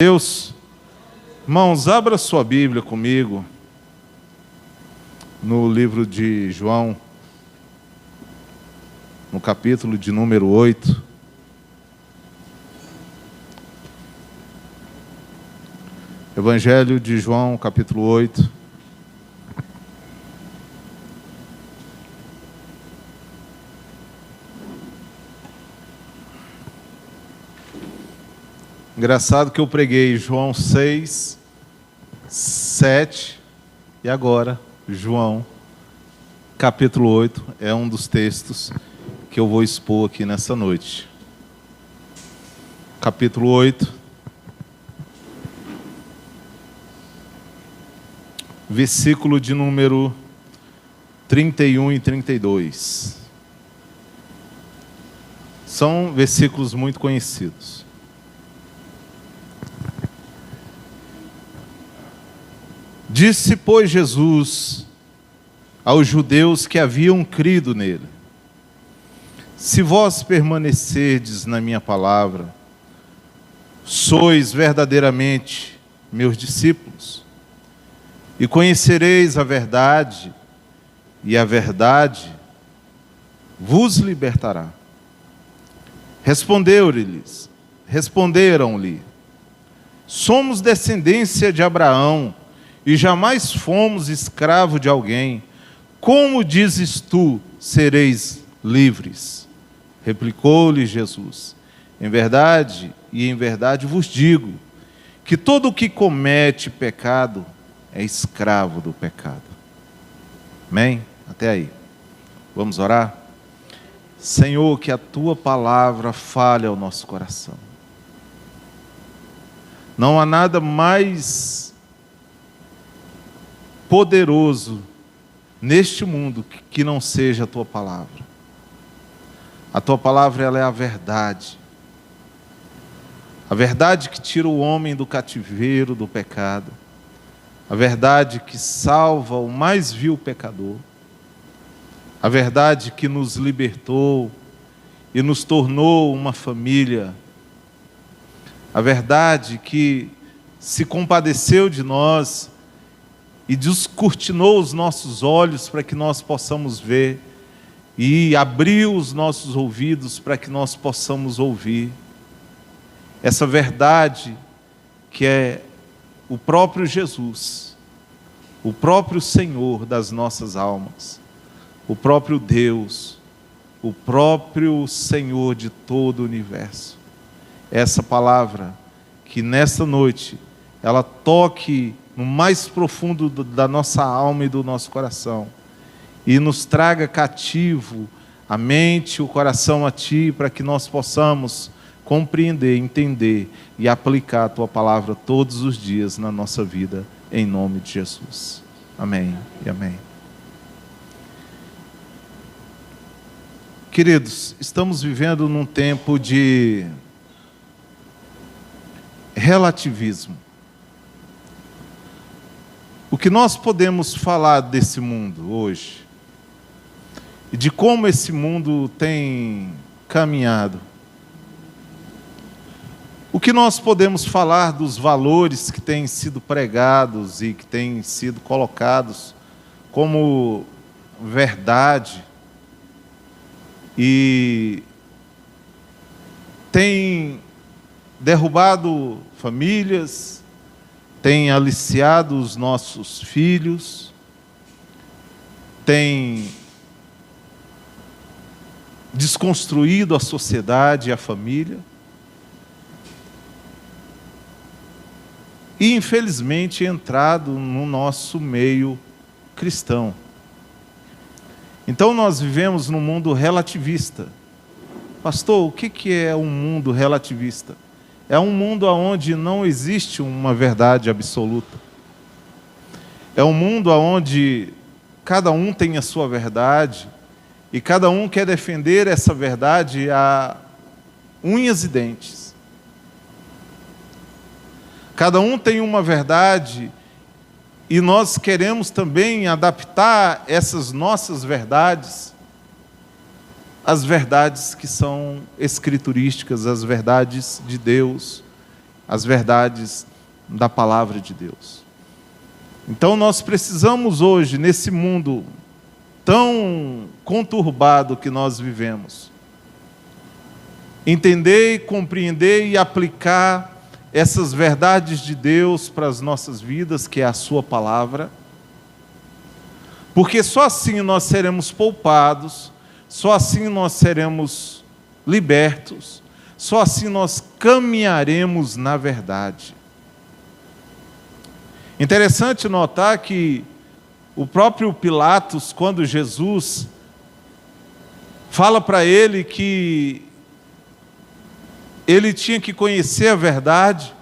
Deus, irmãos, abra sua Bíblia comigo no livro de João, no capítulo de número 8. Evangelho de João, capítulo 8. Engraçado que eu preguei João 6, 7 e agora João, capítulo 8, é um dos textos que eu vou expor aqui nessa noite. Capítulo 8, versículo de número 31 e 32. São versículos muito conhecidos. Disse, pois, Jesus aos judeus que haviam crido nele: se vós permanecerdes na minha palavra, sois verdadeiramente meus discípulos, e conhecereis a verdade, e a verdade vos libertará. Responderam-lhe: somos descendência de Abraão, e jamais fomos escravo de alguém. Como dizes tu, sereis livres? Replicou-lhe Jesus: em verdade vos digo, que todo o que comete pecado é escravo do pecado. Amém? Até aí. Vamos orar? Senhor, que a tua palavra fale ao nosso coração. Não há nada mais poderoso neste mundo que não seja a tua palavra. A tua palavra, ela é a verdade. A verdade que tira o homem do cativeiro do pecado. A verdade que salva o mais vil pecador. A verdade que nos libertou e nos tornou uma família. A verdade que se compadeceu de nós e descortinou os nossos olhos para que nós possamos ver, e abriu os nossos ouvidos para que nós possamos ouvir. Essa verdade que é o próprio Jesus, o próprio Senhor das nossas almas, o próprio Deus, o próprio Senhor de todo o universo. Essa palavra que nesta noite ela toque no mais profundo da nossa alma e do nosso coração, e nos traga cativo a mente, o coração a Ti, para que nós possamos compreender, entender e aplicar a Tua palavra todos os dias na nossa vida, em nome de Jesus. Amém e amém. Queridos, estamos vivendo num tempo de relativismo. O que nós podemos falar desse mundo hoje, e de como esse mundo tem caminhado, o que nós podemos falar dos valores que têm sido pregados e que têm sido colocados como verdade, e tem derrubado famílias, tem aliciado os nossos filhos, tem desconstruído a sociedade e a família, e infelizmente entrado no nosso meio cristão. Então nós vivemos num mundo relativista. Pastor, o que é um mundo relativista? É um mundo onde não existe uma verdade absoluta. É um mundo onde cada um tem a sua verdade e cada um quer defender essa verdade a unhas e dentes. Cada um tem uma verdade e nós queremos também adaptar essas nossas verdades às verdades que são escriturísticas, às verdades de Deus, as verdades da palavra de Deus. Então nós precisamos hoje, nesse mundo tão conturbado que nós vivemos, entender, compreender e aplicar essas verdades de Deus para as nossas vidas, que é a sua palavra, porque só assim nós seremos poupados, só assim nós seremos libertos, só assim nós caminharemos na verdade. Interessante notar que o próprio Pilatos, quando Jesus fala para ele que ele tinha que conhecer a verdade,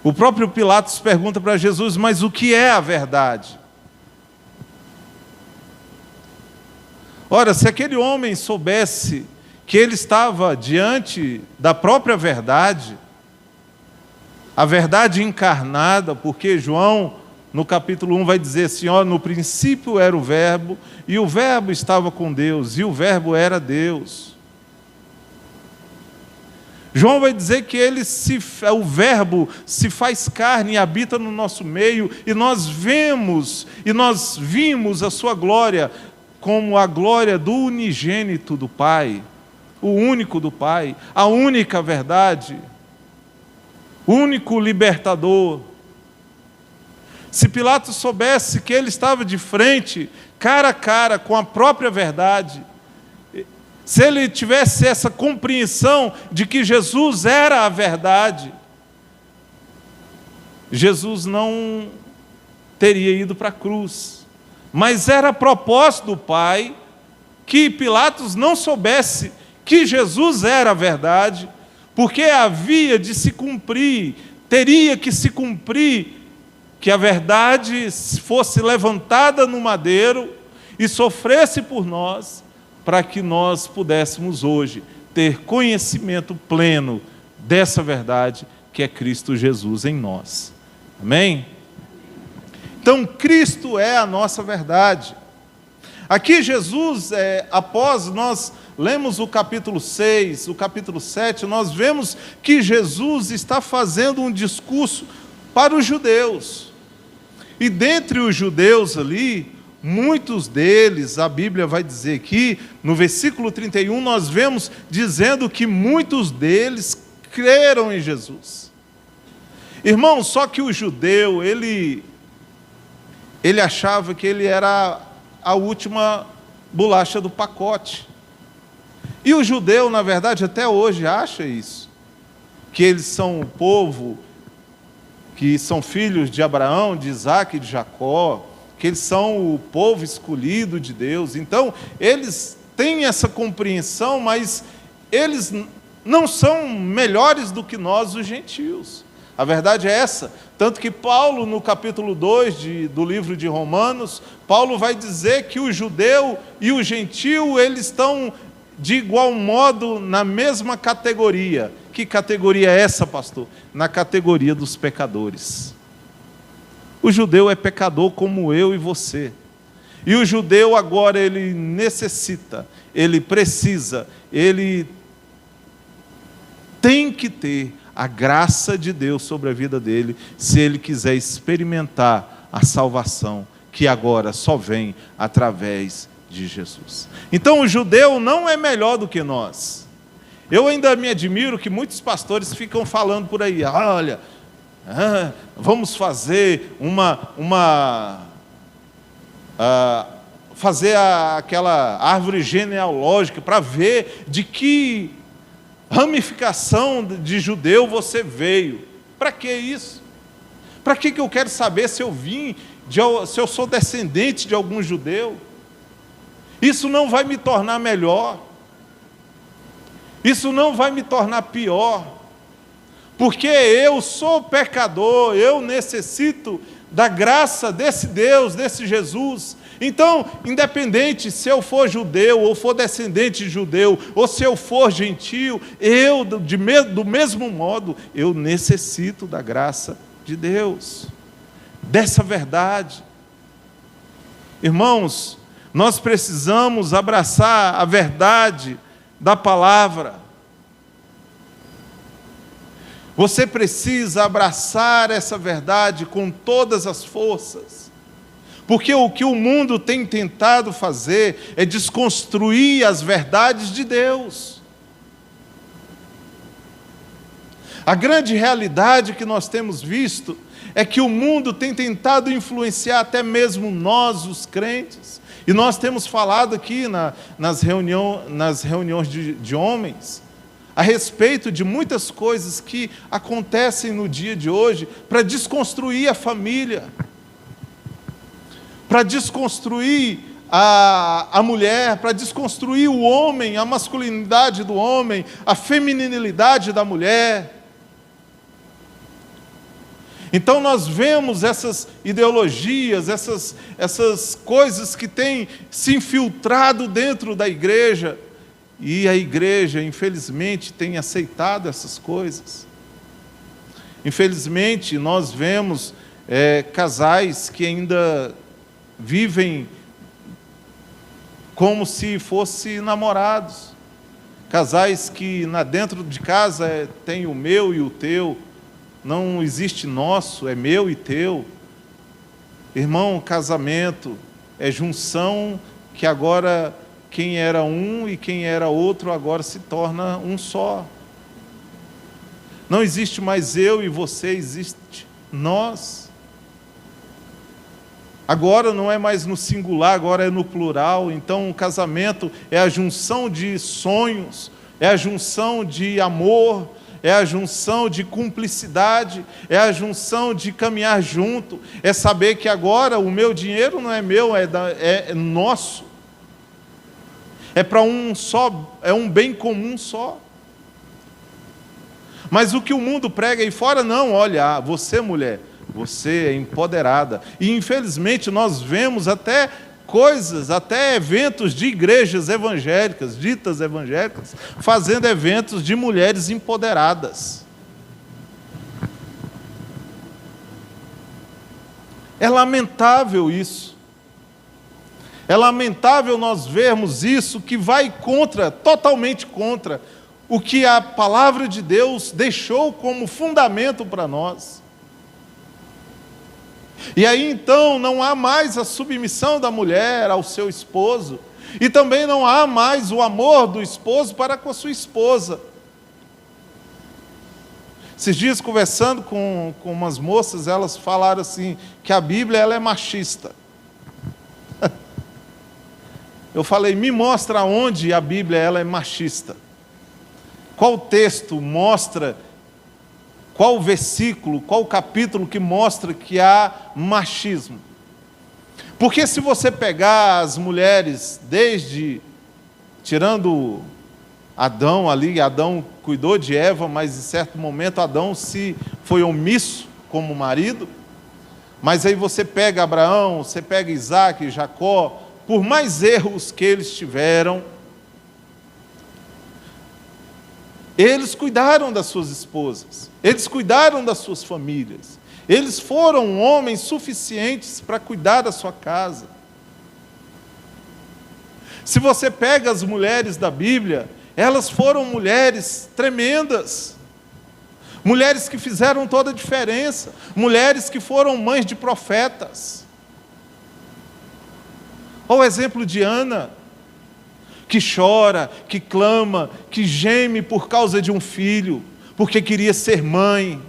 o próprio Pilatos pergunta para Jesus: mas o que é a verdade? Ora, se aquele homem soubesse que ele estava diante da própria verdade, a verdade encarnada, porque João, no capítulo 1, vai dizer assim: ó, no princípio era o Verbo, e o Verbo estava com Deus, e o Verbo era Deus. João vai dizer que o Verbo se faz carne e habita no nosso meio, e nós vimos a sua glória, como a glória do unigênito do Pai, o único do Pai, a única verdade, o único libertador. Se Pilatos soubesse que ele estava de frente, cara a cara, com a própria verdade, se ele tivesse essa compreensão de que Jesus era a verdade, Jesus não teria ido para a cruz. Mas era propósito do Pai que Pilatos não soubesse que Jesus era a verdade, porque havia de se cumprir, teria que se cumprir, que a verdade fosse levantada no madeiro e sofresse por nós, para que nós pudéssemos hoje ter conhecimento pleno dessa verdade que é Cristo Jesus em nós. Amém? Então, Cristo é a nossa verdade. Aqui Jesus, após nós lemos o capítulo 6, o capítulo 7, nós vemos que Jesus está fazendo um discurso para os judeus. E dentre os judeus ali, muitos deles, a Bíblia vai dizer aqui, no versículo 31, nós vemos dizendo que muitos deles creram em Jesus. Irmão, só que o judeu, ele achava que ele era a última bolacha do pacote. E o judeu, na verdade, até hoje acha isso, que eles são o povo, que são filhos de Abraão, de Isaac e de Jacó, que eles são o povo escolhido de Deus. Então, eles têm essa compreensão, mas eles não são melhores do que nós, os gentios. A verdade é essa. Tanto que Paulo, no capítulo 2 do livro de Romanos, Paulo vai dizer que o judeu e o gentio, eles estão de igual modo na mesma categoria. Que categoria é essa, pastor? Na categoria dos pecadores. O judeu é pecador como eu e você. E o judeu agora, ele necessita, ele precisa, ele tem que ter a graça de Deus sobre a vida dele, se ele quiser experimentar a salvação, que agora só vem através de Jesus. Então o judeu não é melhor do que nós. Eu ainda me admiro que muitos pastores ficam falando por aí: olha, vamos fazer aquela árvore genealógica para ver de que ramificação de judeu você veio. Para que isso? Para que eu quero saber se eu sou descendente de algum judeu? Isso não vai me tornar melhor. Isso não vai me tornar pior. Porque eu sou pecador, eu necessito da graça desse Deus, desse Jesus. Então, independente se eu for judeu, ou for descendente de judeu, ou se eu for gentio, do mesmo modo, eu necessito da graça de Deus, dessa verdade. Irmãos, nós precisamos abraçar a verdade da palavra. Você precisa abraçar essa verdade com todas as forças, porque o que o mundo tem tentado fazer é desconstruir as verdades de Deus. A grande realidade que nós temos visto é que o mundo tem tentado influenciar até mesmo nós, os crentes. E nós temos falado aqui nas reuniões de homens, a respeito de muitas coisas que acontecem no dia de hoje para desconstruir a família, para desconstruir a mulher, para desconstruir o homem, a masculinidade do homem, a feminilidade da mulher. Então nós vemos essas ideologias, essas coisas que têm se infiltrado dentro da igreja, e a igreja, infelizmente, tem aceitado essas coisas. Infelizmente, nós vemos casais que ainda vivem como se fossem namorados. Casais que dentro de casa tem o meu e o teu. Não existe nosso, é meu e teu. Irmão, casamento é junção que agora quem era um e quem era outro agora se torna um só. Não existe mais eu e você, existe nós. Agora não é mais no singular, agora é no plural. Então o casamento é a junção de sonhos, é a junção de amor, é a junção de cumplicidade, é a junção de caminhar junto, é saber que agora o meu dinheiro não é meu, é nosso. É para um só, é um bem comum só. Mas o que o mundo prega aí fora, não, olha, você mulher, você é empoderada. E infelizmente nós vemos até coisas, até eventos de igrejas evangélicas, ditas evangélicas, fazendo eventos de mulheres empoderadas. É lamentável isso. É lamentável nós vermos isso que vai totalmente contra o que a palavra de Deus deixou como fundamento para nós. E aí então não há mais a submissão da mulher ao seu esposo, e também não há mais o amor do esposo para com a sua esposa. Esses dias conversando com umas moças, elas falaram assim, que a Bíblia ela é machista. Eu falei, me mostra onde a Bíblia ela é machista. Qual texto mostra, qual versículo, qual capítulo que mostra que há machismo? Porque se você pegar as mulheres, tirando Adão ali, Adão cuidou de Eva, mas em certo momento Adão foi omisso como marido, mas aí você pega Abraão, você pega Isaac, Jacó, por mais erros que eles tiveram, eles cuidaram das suas esposas, eles cuidaram das suas famílias, eles foram homens suficientes para cuidar da sua casa. Se você pega as mulheres da Bíblia, elas foram mulheres tremendas, mulheres que fizeram toda a diferença, mulheres que foram mães de profetas. Olha o exemplo de Ana, que chora, que clama, que geme por causa de um filho, porque queria ser mãe.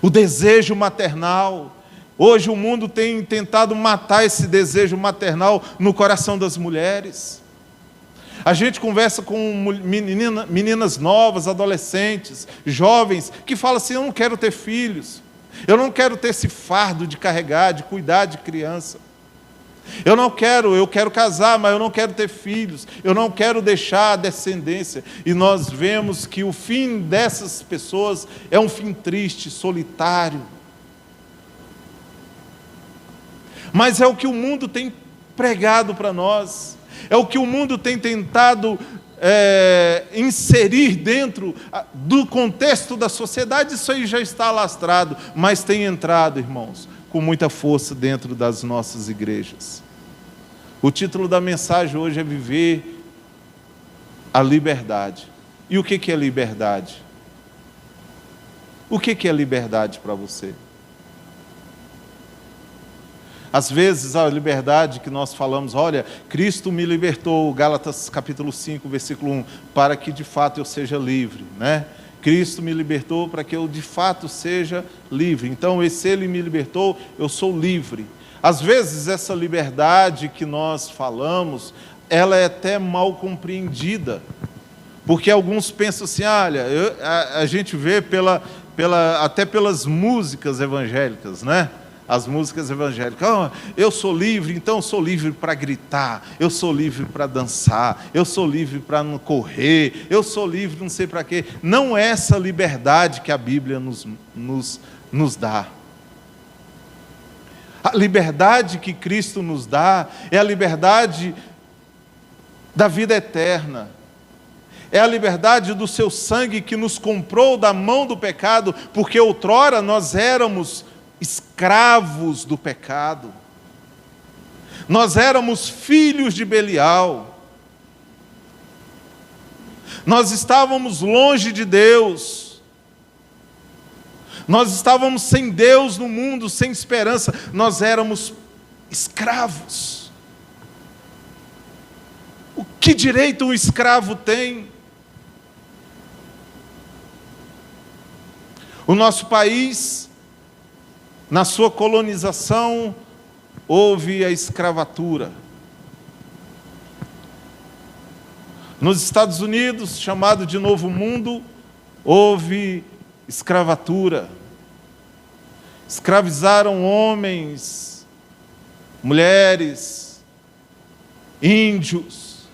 O desejo maternal. Hoje o mundo tem tentado matar esse desejo maternal no coração das mulheres. A gente conversa com meninas novas, adolescentes, jovens, que falam assim, eu não quero ter filhos, eu não quero ter esse fardo de carregar, de cuidar de criança. Eu quero casar, mas eu não quero ter filhos, eu não quero deixar a descendência. E nós vemos que o fim dessas pessoas é um fim triste, solitário. Mas é o que o mundo tem pregado para nós, é o que o mundo tem tentado inserir dentro do contexto da sociedade. Isso aí já está alastrado, mas tem entrado, irmãos, com muita força dentro das nossas igrejas. O título da mensagem hoje é Viver a Liberdade. E o que é liberdade? O que é liberdade para você? Às vezes a liberdade que nós falamos, olha, Cristo me libertou, Gálatas capítulo 5, versículo 1, para que de fato eu seja livre, né? Cristo me libertou para que eu de fato seja livre. Então, se Ele me libertou, eu sou livre. Às vezes essa liberdade que nós falamos, ela é até mal compreendida, porque alguns pensam assim, olha, a gente vê até pelas músicas evangélicas, né? As músicas evangélicas, eu sou livre, então eu sou livre para gritar, eu sou livre para dançar, eu sou livre para não correr, eu sou livre não sei para quê. Não é essa liberdade que a Bíblia nos dá. A liberdade que Cristo nos dá é a liberdade da vida eterna. É a liberdade do seu sangue que nos comprou da mão do pecado, porque outrora nós éramos escravos do pecado. Nós éramos filhos de Belial. Nós estávamos longe de Deus. Nós estávamos sem Deus no mundo, sem esperança. Nós éramos escravos. O que direito um escravo tem? O nosso país, na sua colonização, houve a escravatura. Nos Estados Unidos, chamado de Novo Mundo, houve escravatura. Escravizaram homens, mulheres, índios.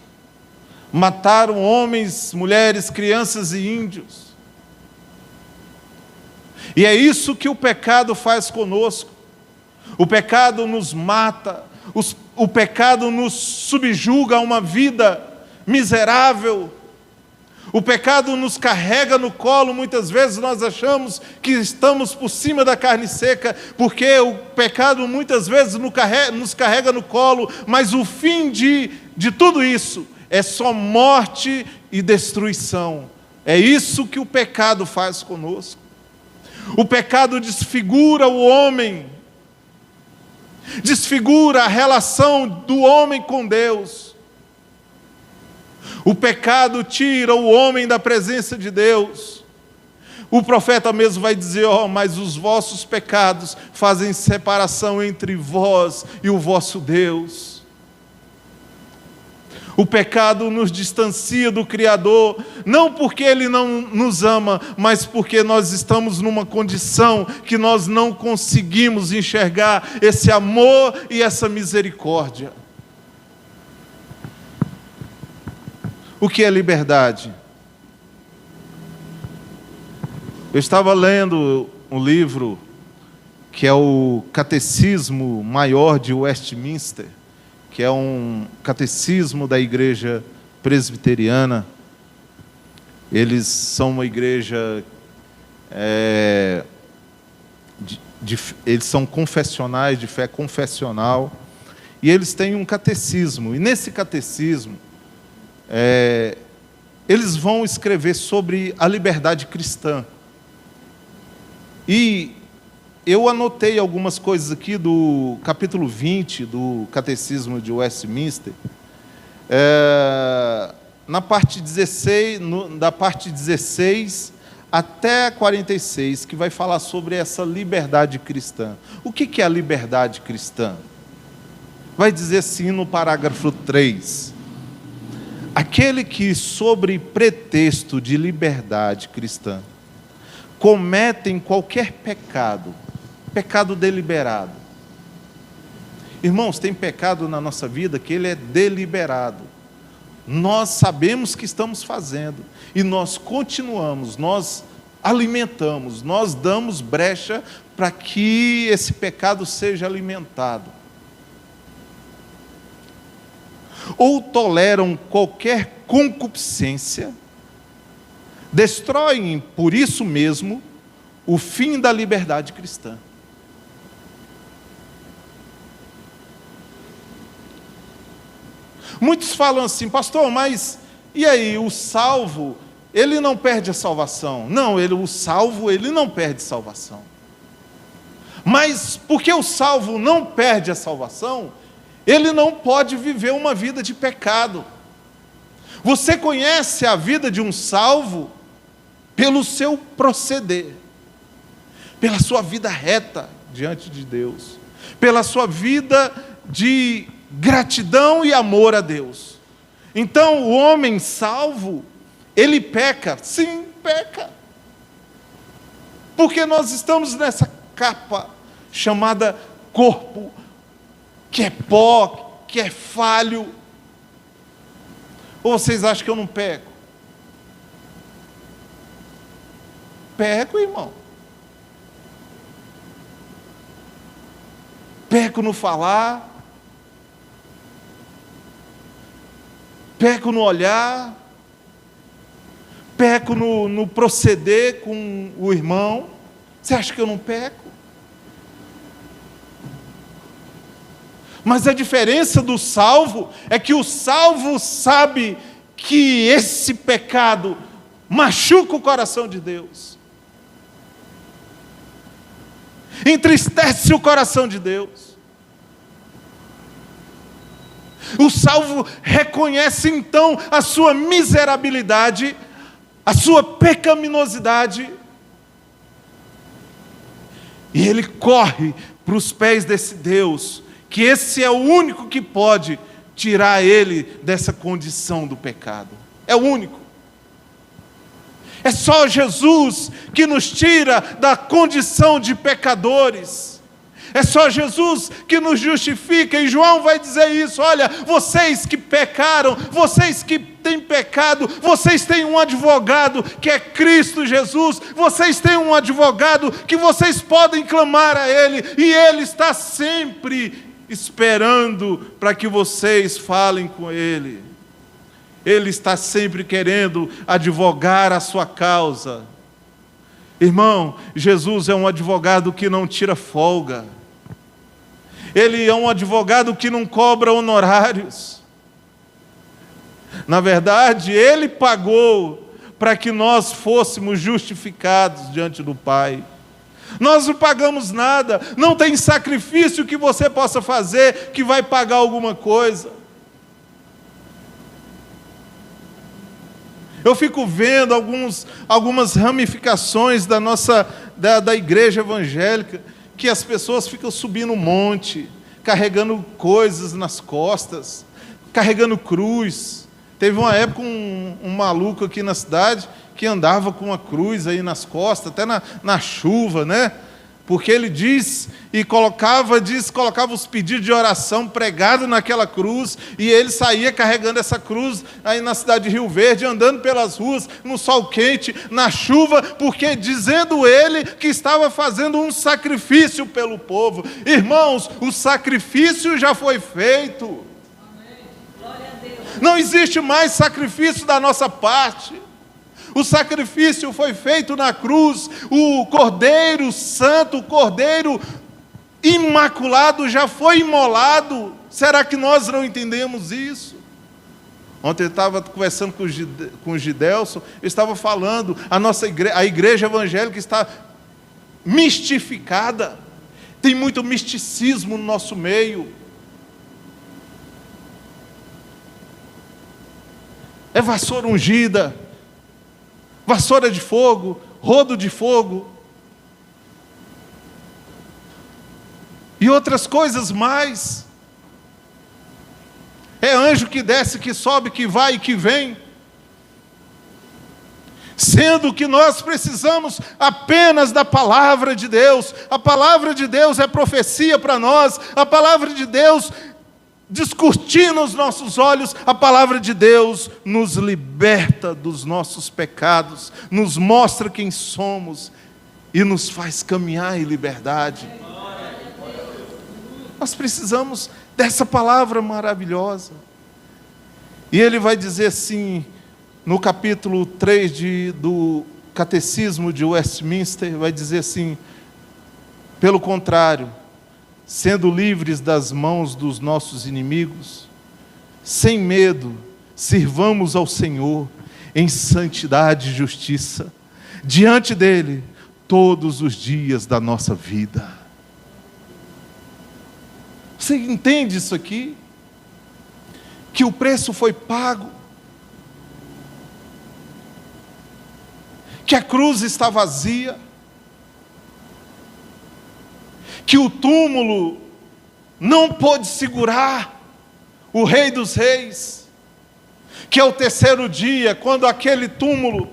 Mataram homens, mulheres, crianças e índios. E é isso que o pecado faz conosco. O pecado nos mata, o pecado nos subjuga a uma vida miserável. O pecado nos carrega no colo, muitas vezes nós achamos que estamos por cima da carne seca, porque o pecado muitas vezes nos carrega no colo, mas o fim de tudo isso é só morte e destruição. É isso que o pecado faz conosco. O pecado desfigura o homem, desfigura a relação do homem com Deus. O pecado tira o homem da presença de Deus. O profeta mesmo vai dizer, mas os vossos pecados fazem separação entre vós e o vosso Deus. O pecado nos distancia do Criador, não porque Ele não nos ama, mas porque nós estamos numa condição que nós não conseguimos enxergar esse amor e essa misericórdia. O que é liberdade? Eu estava lendo um livro que é o Catecismo Maior de Westminster, que é um catecismo da Igreja Presbiteriana. Eles são uma igreja, eles são confessionais, de fé confessional, e eles têm um catecismo, e nesse catecismo, eles vão escrever sobre a liberdade cristã. E eu anotei algumas coisas aqui do capítulo 20 do Catecismo de Westminster, na parte 16, da parte 16 até 46, que vai falar sobre essa liberdade cristã. O que é a liberdade cristã? Vai dizer assim no parágrafo 3. Aquele que, sob pretexto de liberdade cristã, cometem qualquer pecado, pecado deliberado. Irmãos, tem pecado na nossa vida que ele é deliberado. Nós sabemos que estamos fazendo e nós continuamos, nós alimentamos, nós damos brecha para que esse pecado seja alimentado. Ou toleram qualquer concupiscência, destroem por isso mesmo o fim da liberdade cristã. Muitos falam assim, pastor, mas e aí, o salvo, ele não perde a salvação. Não, o salvo, ele não perde salvação. Mas porque o salvo não perde a salvação, ele não pode viver uma vida de pecado. Você conhece a vida de um salvo pelo seu proceder, pela sua vida reta diante de Deus, pela sua vida de gratidão e amor a Deus. Então, o homem salvo, ele peca, sim, peca. Porque nós estamos nessa capa chamada corpo, que é pó, que é falho. Ou vocês acham que eu não peco? Peco, irmão. Peco no falar, peco no olhar, peco no proceder com o irmão. Você acha que eu não peco? Mas a diferença do salvo é que o salvo sabe que esse pecado machuca o coração de Deus, entristece o coração de Deus. O salvo reconhece então a sua miserabilidade, a sua pecaminosidade, e ele corre para os pés desse Deus, que esse é o único que pode tirar ele dessa condição do pecado. É o único. É só Jesus que nos tira da condição de pecadores. É só Jesus que nos justifica, e João vai dizer isso: olha, vocês que pecaram, vocês que têm pecado, vocês têm um advogado que é Cristo Jesus, vocês têm um advogado que vocês podem clamar a Ele, e Ele está sempre esperando para que vocês falem com Ele. Ele está sempre querendo advogar a sua causa. Irmão, Jesus é um advogado que não tira folga. Ele é um advogado que não cobra honorários. Na verdade, Ele pagou para que nós fôssemos justificados diante do Pai. Nós não pagamos nada, não tem sacrifício que você possa fazer que vai pagar alguma coisa. Eu fico vendo algumas ramificações da igreja evangélica, que as pessoas ficam subindo um monte, carregando coisas nas costas, carregando cruz. Teve uma época um maluco aqui na cidade que andava com uma cruz aí nas costas, até na chuva, né? Porque ele colocava os pedidos de oração pregados naquela cruz, e ele saía carregando essa cruz aí na cidade de Rio Verde, andando pelas ruas, no sol quente, na chuva, porque dizendo ele que estava fazendo um sacrifício pelo povo. Irmãos, o sacrifício já foi feito. Amém. Glória a Deus. Não existe mais sacrifício da nossa parte. O sacrifício foi feito na cruz, o Cordeiro Santo, o Cordeiro Imaculado já foi imolado. Será que nós não entendemos isso? Ontem eu estava conversando com o Gidelson, eu estava falando, a igreja evangélica está mistificada, tem muito misticismo no nosso meio. É vassoura ungida, vassoura de fogo, rodo de fogo, e outras coisas mais. É anjo que desce, que sobe, que vai e que vem. Sendo que nós precisamos apenas da palavra de Deus. A palavra de Deus é profecia para nós. A palavra de Deus descortina nos nossos olhos. A palavra de Deus nos liberta dos nossos pecados, nos mostra quem somos e nos faz caminhar em liberdade. Nós precisamos dessa palavra maravilhosa. E ele vai dizer assim, no capítulo 3 do Catecismo de Westminster, vai dizer assim: pelo contrário, sendo livres das mãos dos nossos inimigos, sem medo, sirvamos ao Senhor, em santidade e justiça diante dele todos os dias da nossa vida. Você entende isso aqui? Que o preço foi pago, que a cruz está vazia, que o túmulo não pôde segurar o Rei dos Reis, que ao terceiro dia, quando aquele túmulo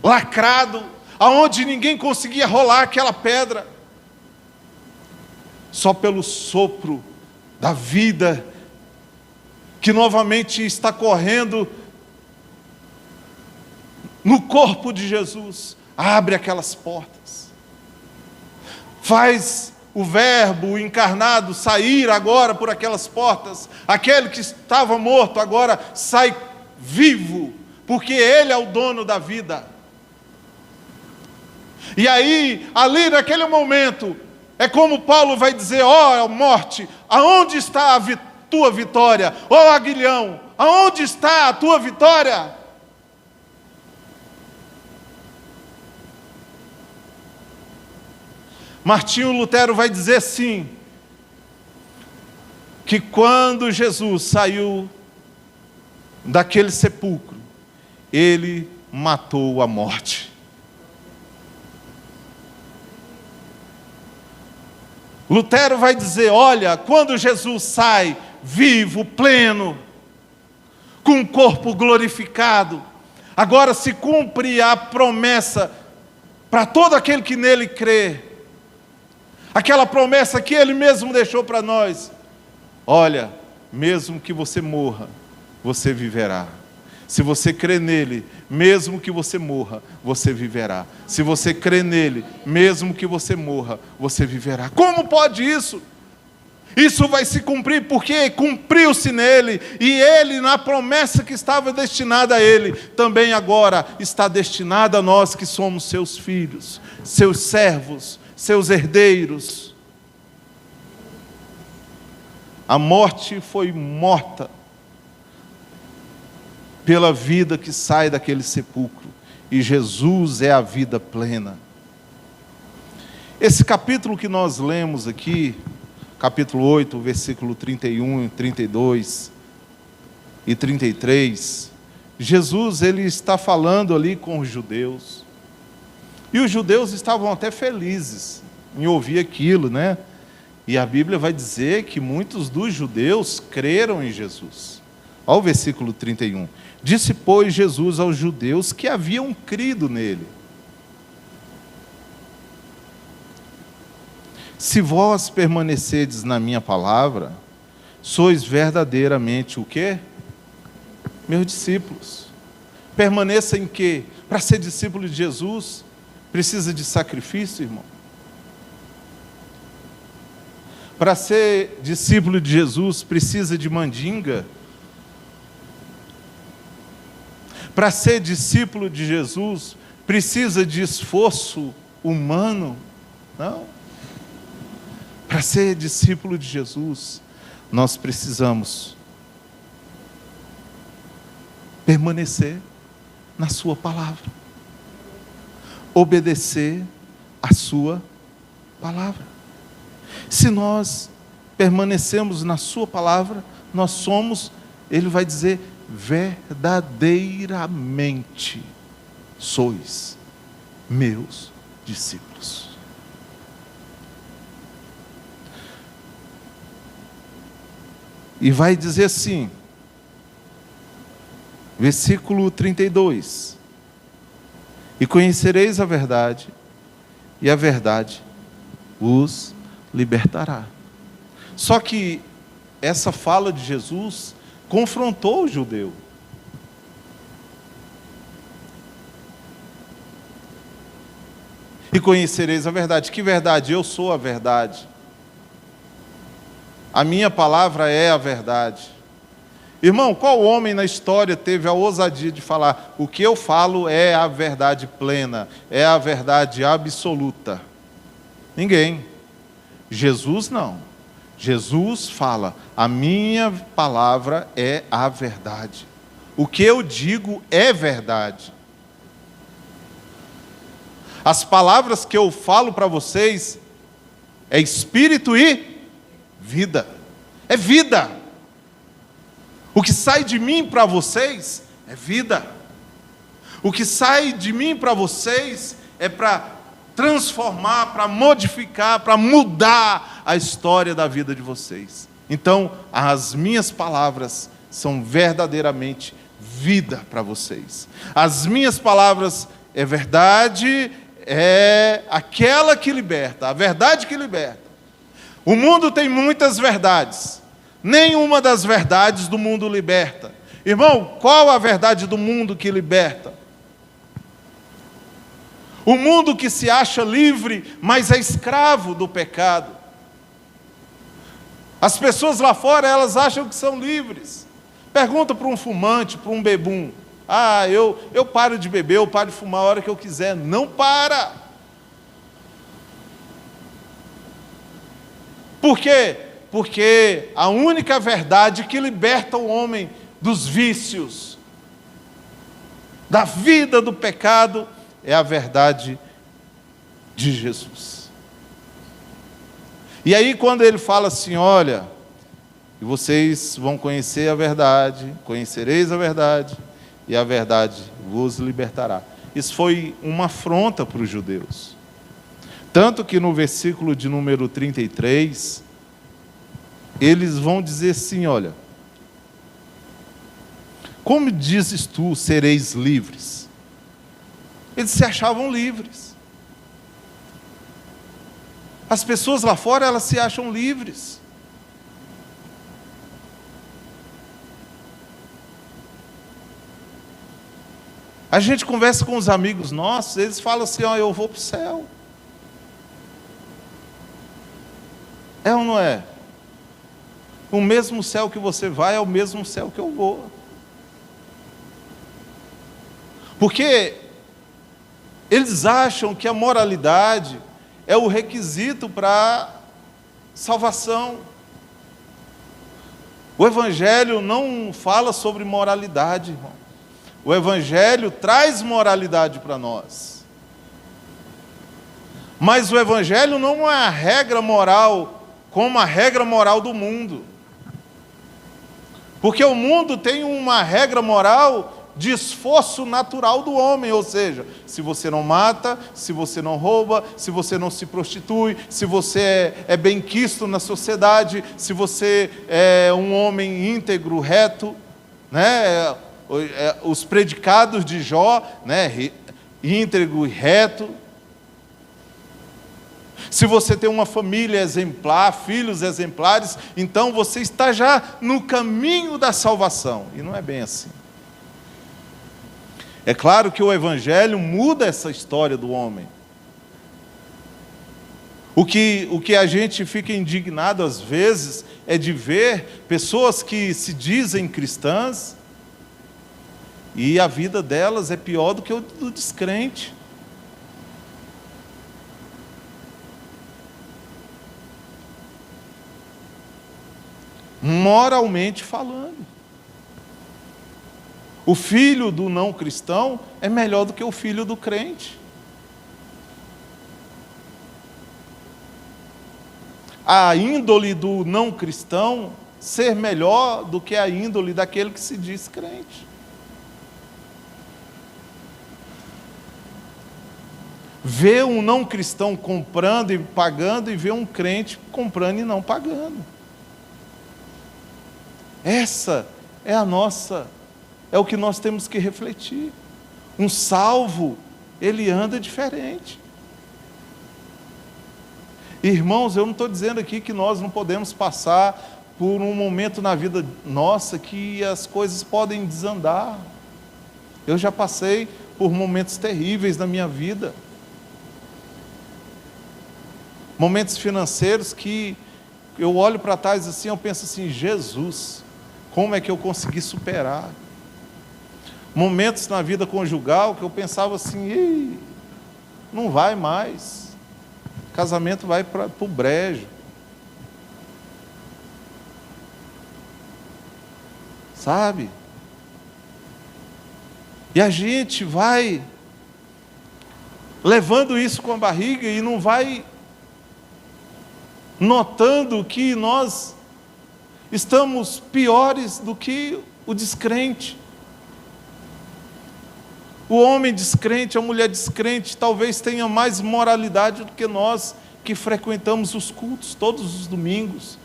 lacrado, aonde ninguém conseguia rolar aquela pedra, só pelo sopro da vida que novamente está correndo no corpo de Jesus, abre aquelas portas, faz o Verbo encarnado sair agora por aquelas portas. Aquele que estava morto agora sai vivo, porque Ele é o dono da vida. E aí, ali naquele momento, é como Paulo vai dizer: ó morte, aonde está a tua vitória? Ó aguilhão, aonde está a tua vitória? Martinho Lutero vai dizer sim, que quando Jesus saiu daquele sepulcro, ele matou a morte. Lutero vai dizer: olha, quando Jesus sai vivo, pleno, com o corpo glorificado, agora se cumpre a promessa para todo aquele que nele crê, aquela promessa que Ele mesmo deixou para nós: olha, mesmo que você morra, você viverá. Se você crê nele, mesmo que você morra, você viverá. Se você crê nele, mesmo que você morra, você viverá. Como pode isso? Isso vai se cumprir porque cumpriu-se nele, e ele, na promessa que estava destinada a ele, também agora está destinada a nós que somos seus filhos, seus servos, seus herdeiros. A morte foi morta pela vida que sai daquele sepulcro, e Jesus é a vida plena. Esse capítulo que nós lemos aqui, capítulo 8, versículo 31, 32 e 33, Jesus ele está falando ali com os judeus, e os judeus estavam até felizes em ouvir aquilo, né? E a Bíblia vai dizer que muitos dos judeus creram em Jesus. Olha o versículo 31. Disse, pois, Jesus aos judeus que haviam crido nele: se vós permanecerdes na minha palavra, sois verdadeiramente o quê? Meus discípulos. Permaneça em quê? Para ser discípulo de Jesus, precisa de sacrifício, irmão? Para ser discípulo de Jesus, precisa de mandinga? Para ser discípulo de Jesus, precisa de esforço humano? Não. Para ser discípulo de Jesus, nós precisamos permanecer na sua palavra, obedecer a sua palavra. Se nós permanecemos na sua palavra, nós somos, ele vai dizer, verdadeiramente sois meus discípulos. E vai dizer assim, versículo 32: e conhecereis a verdade, e a verdade os libertará. Só que essa fala de Jesus confrontou o judeu. E conhecereis a verdade. Que verdade? Eu sou a verdade. A minha palavra é a verdade. Irmão, qual homem na história teve a ousadia de falar: o que eu falo é a verdade plena, é a verdade absoluta? Ninguém. Jesus não. Jesus fala: a minha palavra é a verdade. O que eu digo é verdade. As palavras que eu falo para vocês é espírito e vida. É vida. O que sai de mim para vocês é vida. O que sai de mim para vocês é para transformar, para modificar, para mudar a história da vida de vocês. Então, as minhas palavras são verdadeiramente vida para vocês. As minhas palavras é verdade, é aquela que liberta, a verdade que liberta. O mundo tem muitas verdades. Nenhuma das verdades do mundo liberta. Irmão, qual a verdade do mundo que liberta? O mundo que se acha livre, mas é escravo do pecado. As pessoas lá fora, elas acham que são livres. Pergunta para um fumante, para um bebum. Ah, eu paro de beber, eu paro de fumar a hora que eu quiser. Não para. Por quê? Porque a única verdade que liberta o homem dos vícios, da vida do pecado, é a verdade de Jesus. E aí quando ele fala assim, olha, e vocês vão conhecer a verdade, conhecereis a verdade, e a verdade vos libertará. Isso foi uma afronta para os judeus. Tanto que no versículo de número 33, eles vão dizer assim, olha, como dizes tu, sereis livres? Eles se achavam livres. As pessoas lá fora, elas se acham livres. A gente conversa com os amigos nossos, eles falam assim, ó, eu vou para o céu. É ou não é? O mesmo céu que você vai é o mesmo céu que eu vou. Porque eles acham que a moralidade é o requisito para salvação. O Evangelho não fala sobre moralidade, irmão. O Evangelho traz moralidade para nós. Mas o Evangelho não é a regra moral como a regra moral do mundo. Porque o mundo tem uma regra moral de esforço natural do homem, ou seja, se você não mata, se você não rouba, se você não se prostitui, se você é benquisto na sociedade, se você é um homem íntegro, reto, né? Os predicados de Jó, né? Íntegro e reto. Se você tem uma família exemplar, filhos exemplares, então você está já no caminho da salvação. E não é bem assim. É claro que o Evangelho muda essa história do homem. O que a gente fica indignado às vezes é de ver pessoas que se dizem cristãs e a vida delas é pior do que o do descrente. Moralmente falando. O filho do não cristão é melhor do que o filho do crente. A índole do não cristão ser melhor do que a índole daquele que se diz crente. Ver um não cristão comprando e pagando e ver um crente comprando e não pagando. Essa é é o que nós temos que refletir. Um salvo, ele anda diferente. Irmãos, eu não estou dizendo aqui que nós não podemos passar por um momento na vida nossa que as coisas podem desandar. Eu já passei por momentos terríveis na minha vida. Momentos financeiros que eu olho para trás assim, eu penso assim, Jesus, como é que eu consegui superar? Momentos na vida conjugal que eu pensava assim, não vai mais, o casamento vai para o brejo. Sabe? E a gente vai levando isso com a barriga e não vai notando que nós estamos piores do que o descrente. O homem descrente, a mulher descrente, talvez tenha mais moralidade do que nós que frequentamos os cultos todos os domingos,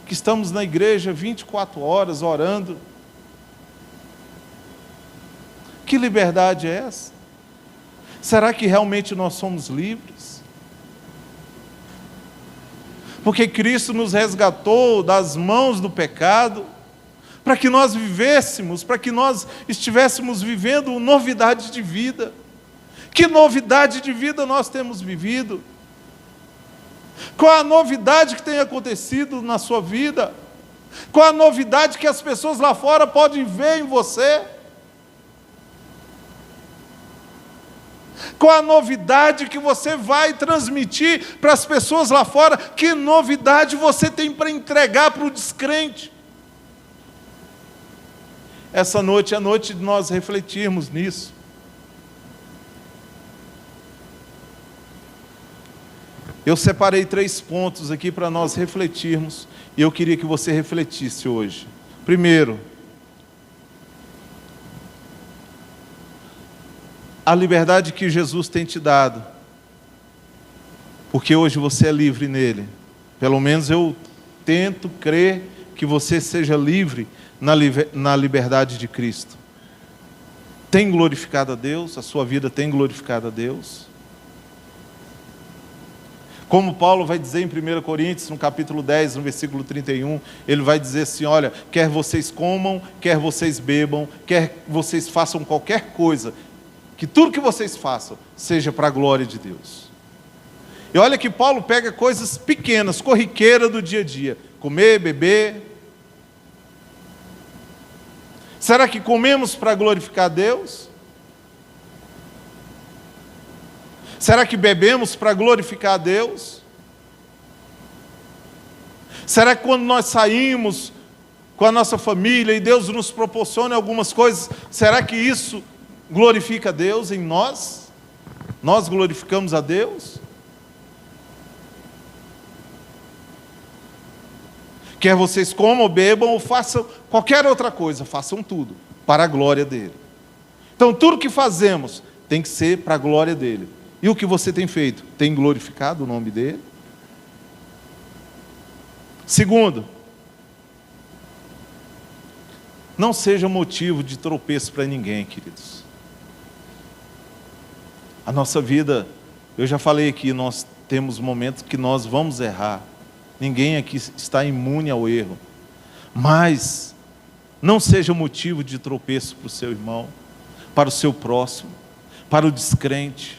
que estamos na igreja 24 horas orando. Que liberdade é essa? Será que realmente nós somos livres? Porque Cristo nos resgatou das mãos do pecado, para que nós vivêssemos, para que nós estivéssemos vivendo novidade de vida. Que novidade de vida nós temos vivido? Qual a novidade que tem acontecido na sua vida? Qual a novidade que as pessoas lá fora podem ver em você? Qual a novidade que você vai transmitir para as pessoas lá fora? Que novidade você tem para entregar para o descrente? Essa noite é a noite de nós refletirmos nisso. Eu separei 3 pontos aqui para nós refletirmos, e eu queria que você refletisse hoje. Primeiro, a liberdade que Jesus tem te dado, porque hoje você é livre nele. Pelo menos eu tento crer que você seja livre na liberdade de Cristo. Tem glorificado a Deus? A sua vida tem glorificado a Deus? Como Paulo vai dizer em 1 Coríntios, no capítulo 10, no versículo 31, ele vai dizer assim, olha, quer vocês comam, quer vocês bebam, quer vocês façam qualquer coisa, que tudo que vocês façam seja para a glória de Deus. E olha que Paulo pega coisas pequenas, corriqueiras do dia a dia, comer, beber. Será que comemos para glorificar a Deus? Será que bebemos para glorificar a Deus? Será que quando nós saímos com a nossa família e Deus nos proporciona algumas coisas, será que isso glorifica a Deus em nós? Nós glorificamos a Deus? Quer vocês comam, bebam ou façam qualquer outra coisa, façam tudo para a glória dele. Então tudo que fazemos tem que ser para a glória dele. E o que você tem feito? Tem glorificado o nome dele? Segundo, não seja motivo de tropeço para ninguém, queridos. A nossa vida, eu já falei aqui, nós temos momentos que nós vamos errar. Ninguém aqui está imune ao erro. Mas não seja motivo de tropeço para o seu irmão, para o seu próximo, para o descrente.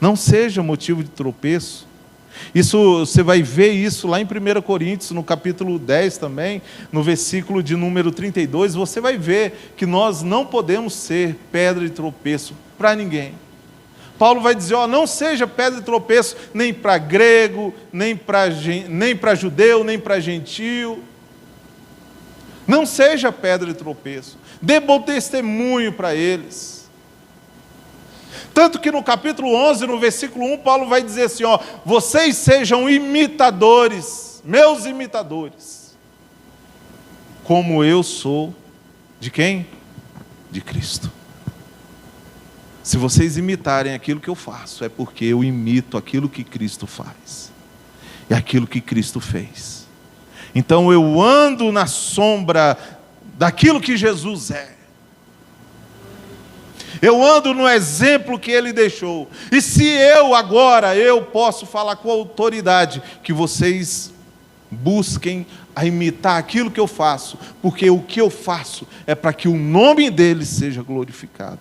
Não seja motivo de tropeço. Isso, você vai ver isso lá em 1 Coríntios, no capítulo 10 também, no versículo de número 32, você vai ver que nós não podemos ser pedra de tropeço para ninguém. Paulo vai dizer, não seja pedra de tropeço nem para grego, nem para judeu, nem para gentio. Não seja pedra de tropeço. Dê bom testemunho para eles. Tanto que no capítulo 11, no versículo 1, Paulo vai dizer assim, vocês sejam imitadores, meus imitadores, como eu sou de quem? De Cristo. Se vocês imitarem aquilo que eu faço, é porque eu imito aquilo que Cristo faz. E aquilo que Cristo fez. Então eu ando na sombra daquilo que Jesus é. Eu ando no exemplo que Ele deixou. E se eu posso falar com autoridade, que vocês busquem a imitar aquilo que eu faço, porque o que eu faço é para que o nome dEle seja glorificado.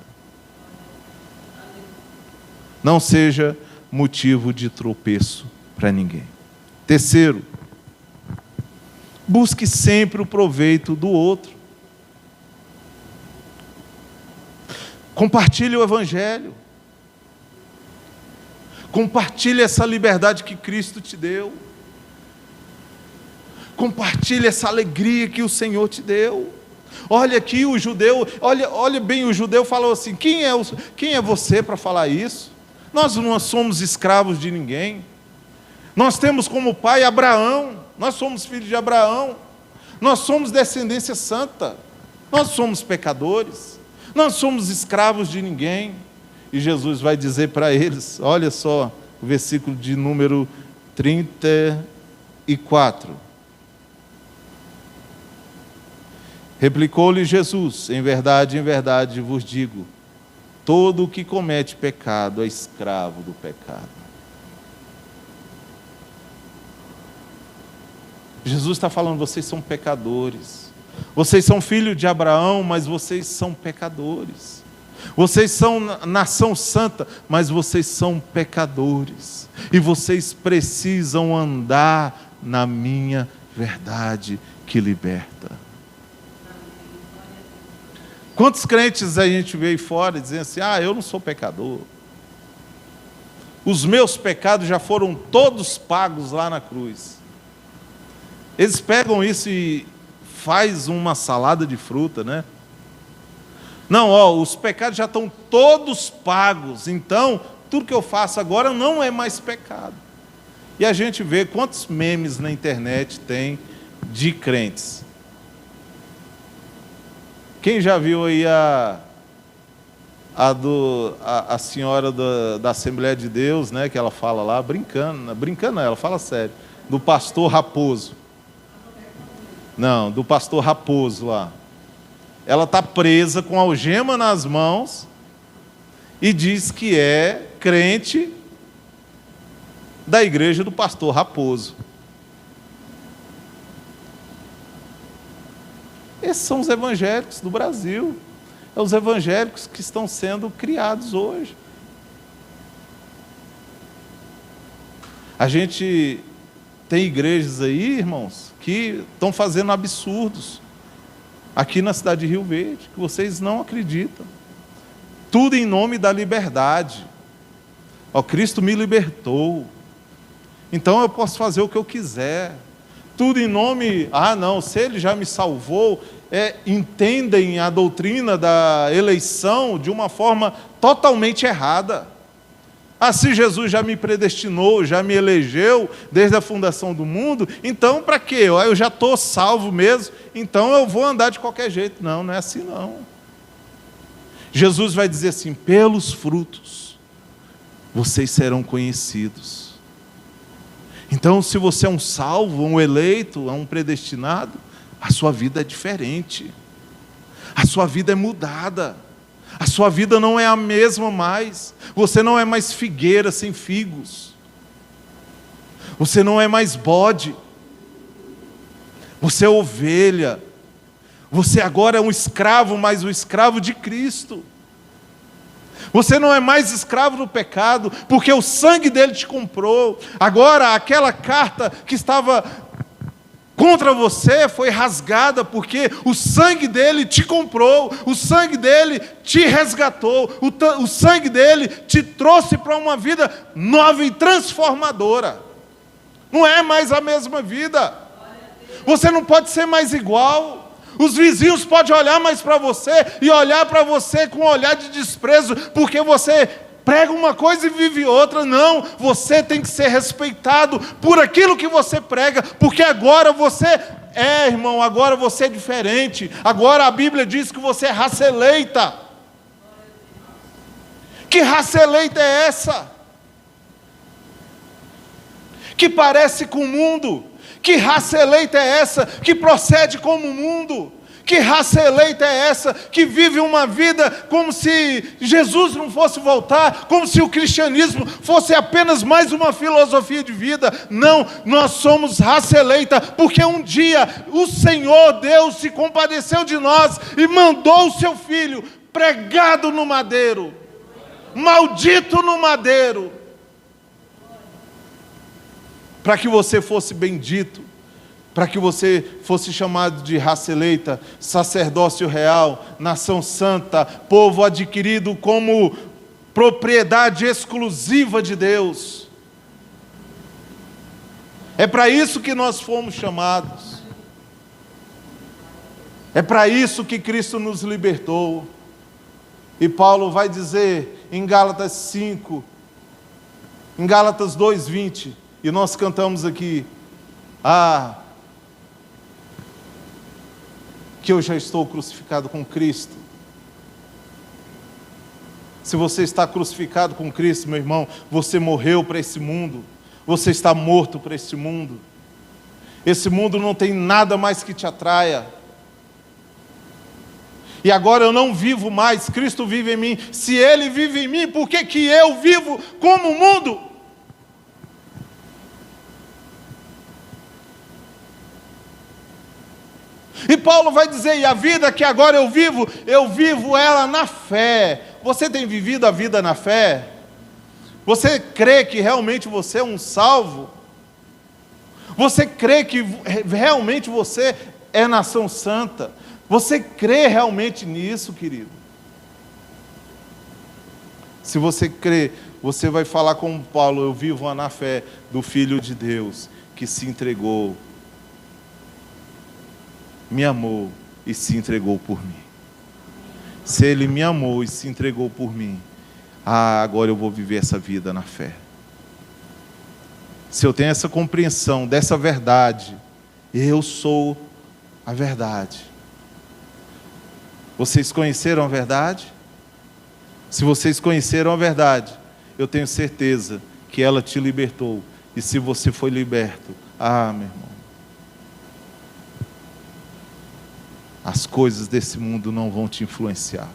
Não seja motivo de tropeço para ninguém. Terceiro, busque sempre o proveito do outro. Compartilhe o Evangelho. Compartilhe essa liberdade que Cristo te deu. Compartilhe essa alegria que o Senhor te deu. Olha aqui o judeu, olha bem, o judeu falou assim: quem é você para falar isso? Nós não somos escravos de ninguém. Nós temos como pai Abraão, nós somos filhos de Abraão, nós somos descendência santa, nós somos pecadores, nós somos escravos de ninguém. E Jesus vai dizer para eles, olha só, o versículo de número 34. Replicou-lhe Jesus: em verdade vos digo, todo o que comete pecado é escravo do pecado. Jesus está falando: vocês são pecadores. Vocês são filhos de Abraão, mas vocês são pecadores. Vocês são nação santa, mas vocês são pecadores. E vocês precisam andar na minha verdade que liberta. Quantos crentes a gente vê aí fora dizendo assim: eu não sou pecador. Os meus pecados já foram todos pagos lá na cruz. Eles pegam isso e faz uma salada de fruta, né? Não, os pecados já estão todos pagos, então tudo que eu faço agora não é mais pecado. E a gente vê quantos memes na internet tem de crentes. Quem já viu aí a senhora da Assembleia de Deus, né, que ela fala lá, brincando, ela fala sério, do pastor Raposo. Não, do pastor Raposo lá. Ela está presa com algema nas mãos e diz que é crente da igreja do pastor Raposo. Esses são os evangélicos do Brasil. São os evangélicos que estão sendo criados hoje. A gente tem igrejas aí, irmãos, que estão fazendo absurdos aqui na cidade de Rio Verde, que vocês não acreditam. Tudo em nome da liberdade. Cristo me libertou, então eu posso fazer o que eu quiser. Tudo em nome, não, se Ele já me salvou. Entendem a doutrina da eleição de uma forma totalmente errada. Se Jesus já me predestinou, já me elegeu desde a fundação do mundo, então para quê? Eu já estou salvo mesmo, então eu vou andar de qualquer jeito. Não, não é assim não. Jesus vai dizer assim: pelos frutos vocês serão conhecidos. Então, se você é um salvo, um eleito, um predestinado, a sua vida é diferente, a sua vida é mudada, a sua vida não é a mesma mais. Você não é mais figueira sem figos, você não é mais bode, você é ovelha, você agora é um escravo, mas o escravo de Cristo. Você não é mais escravo do pecado, porque o sangue dele te comprou. Agora aquela carta que estava contra você foi rasgada, porque o sangue dele te comprou, o sangue dele te resgatou, o sangue dele te trouxe para uma vida nova e transformadora. Não é mais a mesma vida. Você não pode ser mais igual. Os vizinhos podem olhar mais para você e olhar para você com um olhar de desprezo, porque você prega uma coisa e vive outra. Não, você tem que ser respeitado por aquilo que você prega, porque agora você irmão, agora você é diferente. Agora a Bíblia diz que você é raça eleita. Que raça eleita é essa? Que parece com o mundo. Que raça eleita é essa que procede como o mundo? Que raça eleita é essa que vive uma vida como se Jesus não fosse voltar, como se o cristianismo fosse apenas mais uma filosofia de vida? Não, nós somos raça eleita, porque um dia o Senhor Deus se compadeceu de nós e mandou o seu Filho pregado no madeiro, maldito no madeiro, para que você fosse bendito, para que você fosse chamado de raça eleita, sacerdócio real, nação santa, povo adquirido como propriedade exclusiva de Deus. É para isso que nós fomos chamados. É para isso que Cristo nos libertou. E Paulo vai dizer em Gálatas 5, em Gálatas 2:20, e nós cantamos aqui: que eu já estou crucificado com Cristo. Se você está crucificado com Cristo, meu irmão, você morreu para esse mundo, você está morto para esse mundo. Esse mundo não tem nada mais que te atraia. E agora eu não vivo mais, Cristo vive em mim. Se Ele vive em mim, por que que eu vivo como o mundo? E Paulo vai dizer: e a vida que agora eu vivo ela na fé. Você tem vivido a vida na fé? Você crê que realmente você é um salvo? Você crê que realmente você é nação santa? Você crê realmente nisso, querido? Se você crê, você vai falar como Paulo: eu vivo na fé do Filho de Deus, que se entregou, me amou e se entregou por mim. Se Ele me amou e se entregou por mim, agora eu vou viver essa vida na fé. Se eu tenho essa compreensão dessa verdade, eu sou a verdade. Vocês conheceram a verdade? Se vocês conheceram a verdade, eu tenho certeza que ela te libertou. E se você foi liberto, meu irmão, as coisas desse mundo não vão te influenciar.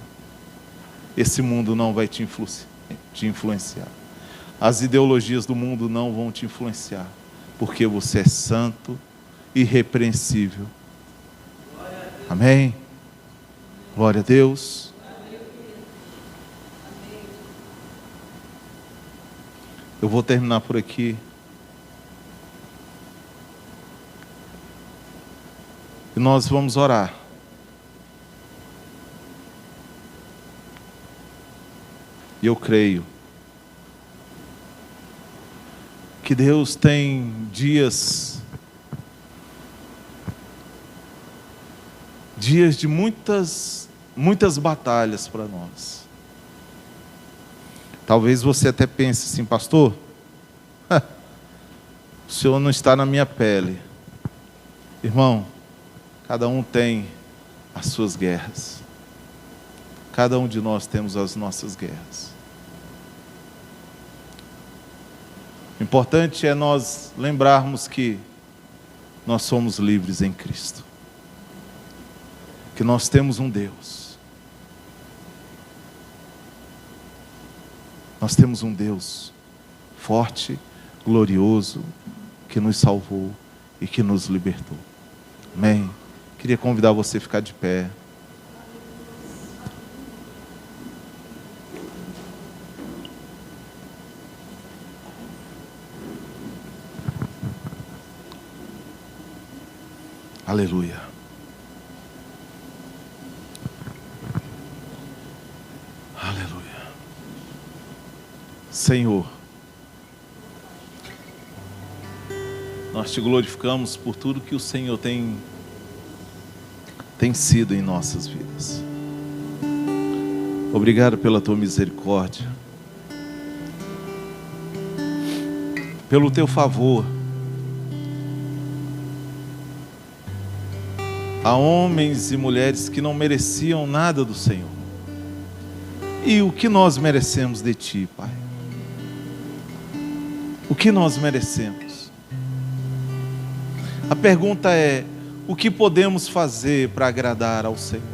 Esse mundo não vai te influenciar. As ideologias do mundo não vão te influenciar, porque você é santo, irrepreensível. Amém? Glória a Deus. Eu vou terminar por aqui. E nós vamos orar. E eu creio que Deus tem dias de muitas batalhas para nós. Talvez você até pense assim: pastor, o senhor não está na minha pele. Irmão, cada um tem as suas guerras. Cada um de nós temos as nossas guerras. O importante é nós lembrarmos que nós somos livres em Cristo. Que nós temos um Deus. Nós temos um Deus forte, glorioso, que nos salvou e que nos libertou. Amém? Queria convidar você a ficar de pé. Aleluia. Aleluia. Senhor, nós te glorificamos por tudo que o Senhor tem sido em nossas vidas. Obrigado pela tua misericórdia, pelo teu favor. Há homens e mulheres que não mereciam nada do Senhor. E o que nós merecemos de Ti, Pai? O que nós merecemos? A pergunta é: o que podemos fazer para agradar ao Senhor?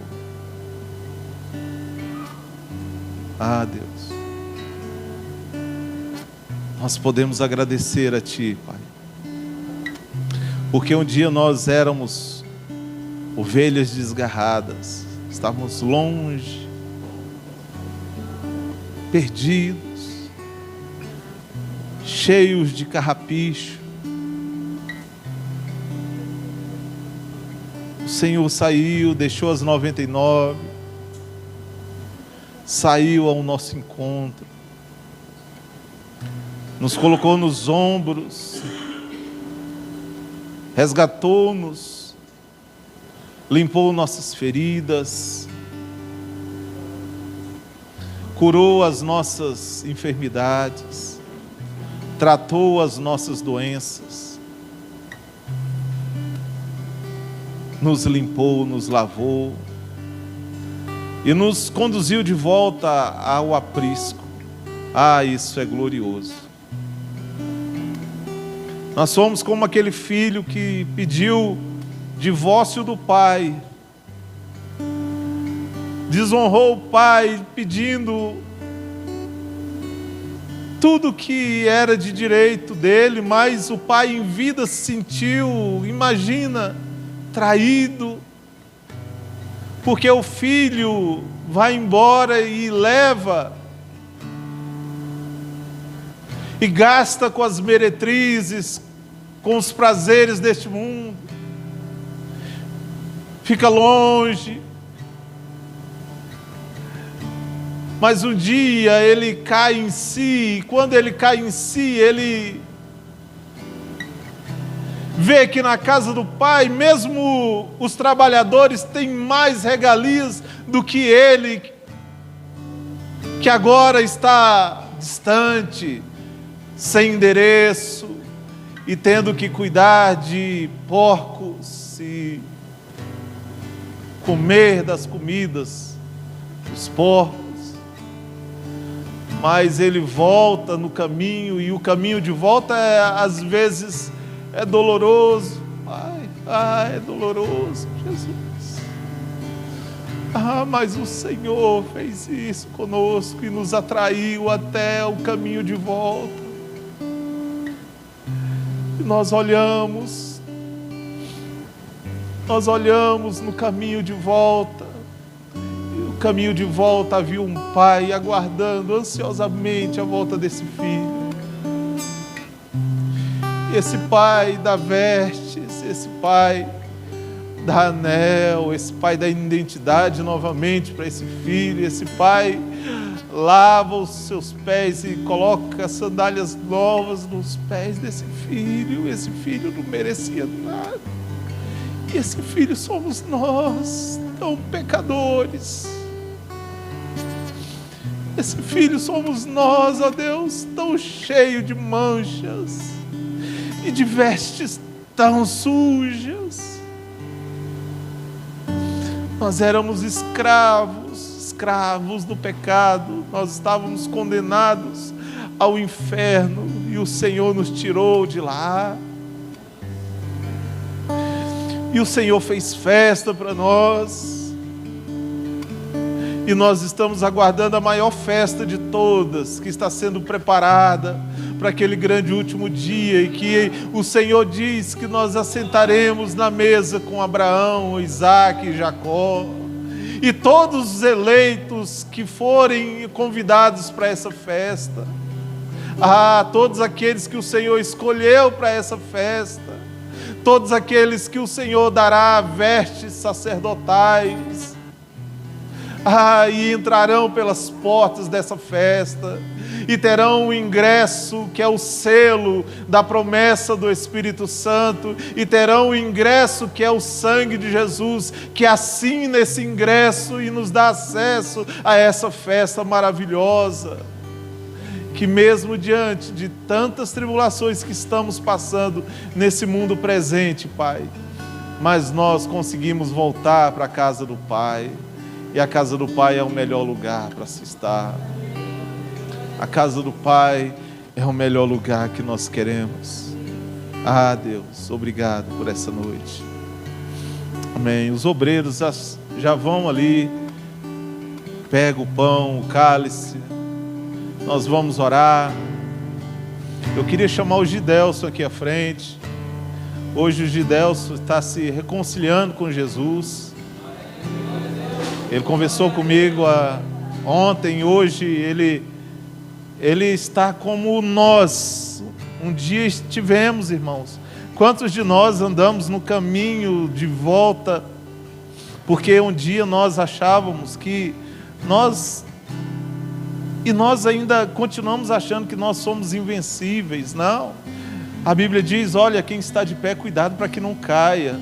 Deus, nós podemos agradecer a Ti, Pai, porque um dia nós éramos ovelhas desgarradas, estávamos longe, perdidos, cheios de carrapicho. O Senhor saiu, deixou as 99, saiu ao nosso encontro, nos colocou nos ombros, resgatou-nos, limpou nossas feridas, curou as nossas enfermidades, tratou as nossas doenças, nos limpou, nos lavou e nos conduziu de volta ao aprisco. Isso é glorioso. Nós somos como aquele filho que pediu divórcio do pai, desonrou o pai pedindo tudo que era de direito dele, mas o pai em vida se sentiu, imagina, traído, porque o filho vai embora e leva e gasta com as meretrizes, com os prazeres deste mundo, fica longe. Mas um dia ele cai em si, e quando ele cai em si, ele vê que na casa do pai, mesmo os trabalhadores têm mais regalias do que ele, que agora está distante, sem endereço, e tendo que cuidar de porcos e comer das comidas dos porcos. Mas ele volta no caminho, e o caminho de volta às vezes é doloroso. É doloroso, Jesus. Mas o Senhor fez isso conosco e nos atraiu até o caminho de volta. E nós olhamos no caminho de volta. No caminho de volta havia um pai aguardando ansiosamente a volta desse filho. E esse pai dá vestes, esse pai dá anel, esse pai dá identidade novamente para esse filho. Esse pai lava os seus pés e coloca sandálias novas nos pés desse filho. Esse filho não merecia nada. E esse filho somos nós, tão pecadores. Esse filho somos nós, ó Deus, tão cheio de manchas e de vestes tão sujas. Nós éramos escravos do pecado, nós estávamos condenados ao inferno e o Senhor nos tirou de lá. E o Senhor fez festa para nós. E nós estamos aguardando a maior festa de todas, que está sendo preparada para aquele grande último dia, e que o Senhor diz que nós assentaremos na mesa com Abraão, Isaac e Jacó, e todos os eleitos que forem convidados para essa festa, todos aqueles que o Senhor escolheu para essa festa, todos aqueles que o Senhor dará vestes sacerdotais, e entrarão pelas portas dessa festa, e terão o ingresso que é o selo da promessa do Espírito Santo, e terão o ingresso que é o sangue de Jesus, que assina esse ingresso e nos dá acesso a essa festa maravilhosa, que mesmo diante de tantas tribulações que estamos passando nesse mundo presente, Pai, mas nós conseguimos voltar para a casa do Pai. E a casa do Pai é o melhor lugar para se estar. A casa do Pai é o melhor lugar que nós queremos. Deus, obrigado por essa noite. Amém. Os obreiros já vão ali, pega o pão, o cálice. Nós vamos orar. Eu queria chamar o Gidelson aqui à frente. Hoje o Gidelson está se reconciliando com Jesus. Ele conversou comigo ontem, hoje, ele está como nós um dia estivemos, irmãos. Quantos de nós andamos no caminho de volta, porque um dia nós achávamos que nós ainda continuamos achando que nós somos invencíveis. Não, a Bíblia diz, olha, quem está de pé, cuidado para que não caia.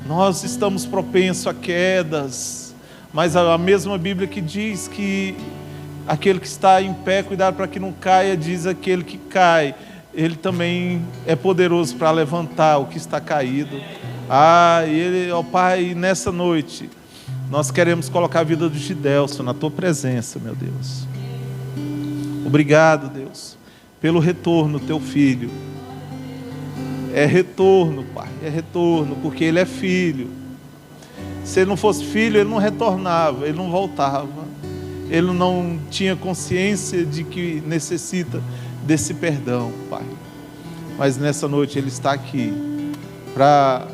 Nós estamos propensos a quedas, mas a mesma Bíblia que diz que aquele que está em pé, cuidado para que não caia, diz aquele que cai, ele também é poderoso para levantar o que está caído. E ele, ó Pai, nessa noite, nós queremos colocar a vida do Gidelson na Tua presença, meu Deus. Obrigado, Deus, pelo retorno do Teu filho. É retorno, Pai, é retorno, porque ele é filho. Se ele não fosse filho, ele não retornava, ele não voltava. Ele não tinha consciência de que necessita desse perdão, Pai. Mas nessa noite ele está aqui para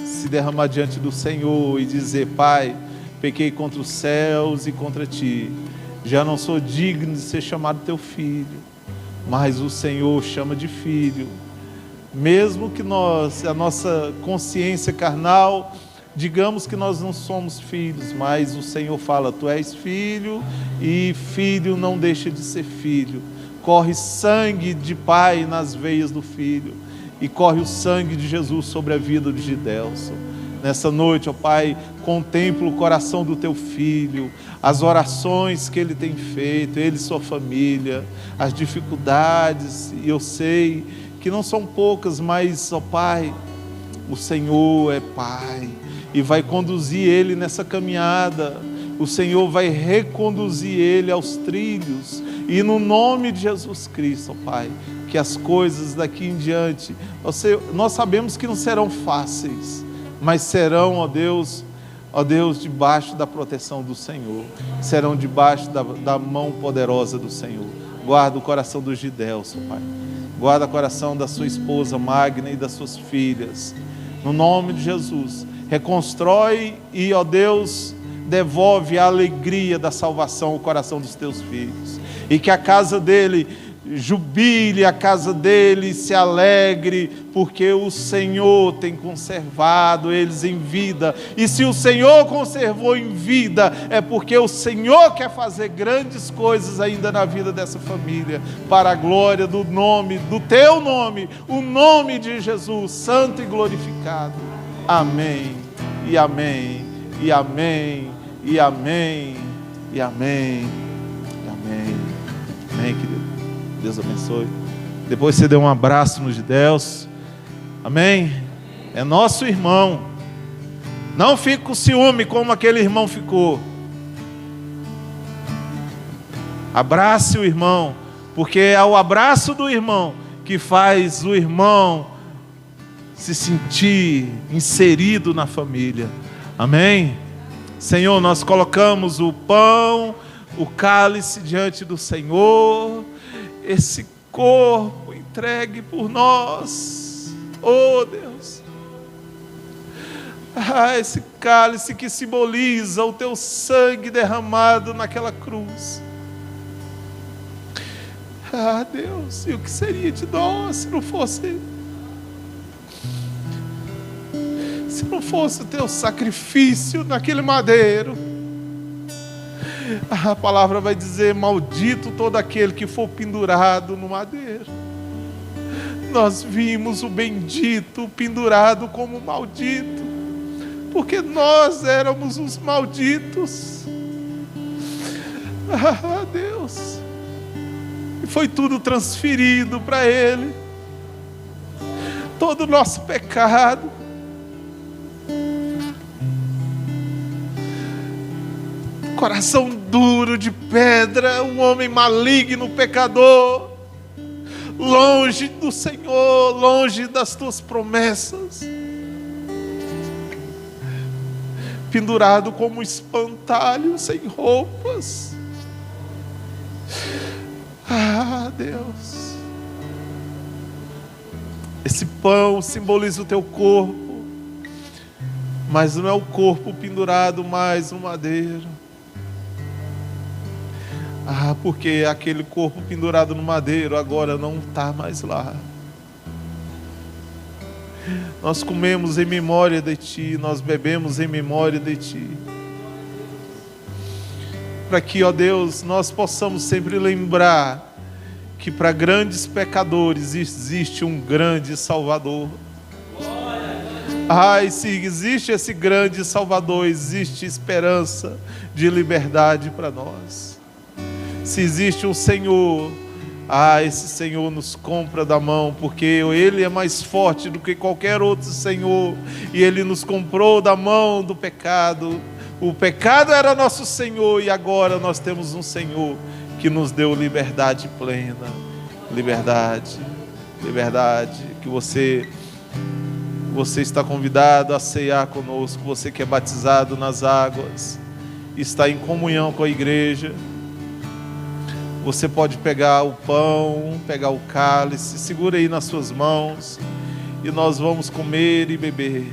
se derramar diante do Senhor e dizer: Pai, pequei contra os céus e contra Ti. Já não sou digno de ser chamado Teu filho, mas o Senhor chama de filho. Mesmo que a nossa consciência carnal, digamos que nós não somos filhos, mas o Senhor fala: Tu és filho, e filho não deixa de ser filho. Corre sangue de pai nas veias do filho, e corre o sangue de Jesus sobre a vida de Gidelson. Nessa noite, ó Pai, contempla o coração do Teu filho, as orações que ele tem feito, ele e sua família, as dificuldades, e eu sei que não são poucas, mas, ó Pai, o Senhor é Pai e vai conduzir ele nessa caminhada. O Senhor vai reconduzir ele aos trilhos, e no nome de Jesus Cristo, ó Pai, que as coisas daqui em diante, nós sabemos que não serão fáceis, mas serão, ó Deus, debaixo da proteção do Senhor, serão debaixo da mão poderosa do Senhor. Guarda o coração do Gidelson, Pai. Guarda o coração da sua esposa Magna e das suas filhas. No nome de Jesus, reconstrói e, ó Deus, devolve a alegria da salvação ao coração dos Teus filhos. E que a casa dele jubile, a casa dele se alegre, porque o Senhor tem conservado eles em vida. E se o Senhor conservou em vida, é porque o Senhor quer fazer grandes coisas ainda na vida dessa família, para a glória do nome, do Teu nome, o nome de Jesus, santo e glorificado. Amém, e amém, e amém, e amém, e amém, e amém. Amém, querido. Deus abençoe. Depois você dê um abraço no Gidelson. Amém? É nosso irmão. Não fique com ciúme como aquele irmão ficou. Abrace o irmão, porque é o abraço do irmão que faz o irmão se sentir inserido na família. Amém? Senhor, nós colocamos o pão, o cálice diante do Senhor, esse corpo entregue por nós, oh Deus, esse cálice que simboliza o Teu sangue derramado naquela cruz. Deus, e o que seria de nós se não fosse o Teu sacrifício naquele madeiro? A palavra vai dizer: maldito todo aquele que for pendurado no madeiro. Nós vimos o bendito pendurado como maldito, porque nós éramos os malditos. Deus, e foi tudo transferido para Ele, todo o nosso pecado. Coração duro de pedra, um homem maligno, pecador, longe do Senhor, longe das Tuas promessas, pendurado como um espantalho, sem roupas. Deus, esse pão simboliza o Teu corpo, mas não é o corpo pendurado mais no madeiro. Porque aquele corpo pendurado no madeiro agora não está mais lá. Nós comemos em memória de Ti, nós bebemos em memória de Ti, para que, ó Deus, nós possamos sempre lembrar que para grandes pecadores existe um grande Salvador. Ai, se existe esse grande Salvador, existe esperança de liberdade para nós. Se existe um Senhor, esse Senhor nos compra da mão, porque Ele é mais forte do que qualquer outro Senhor, e Ele nos comprou da mão do pecado. O pecado era nosso Senhor, e agora nós temos um Senhor que nos deu liberdade plena. Liberdade, que você está convidado a ceiar conosco, você que é batizado nas águas, está em comunhão com a igreja. Você pode pegar o pão, pegar o cálice, segura aí nas suas mãos, e nós vamos comer e beber,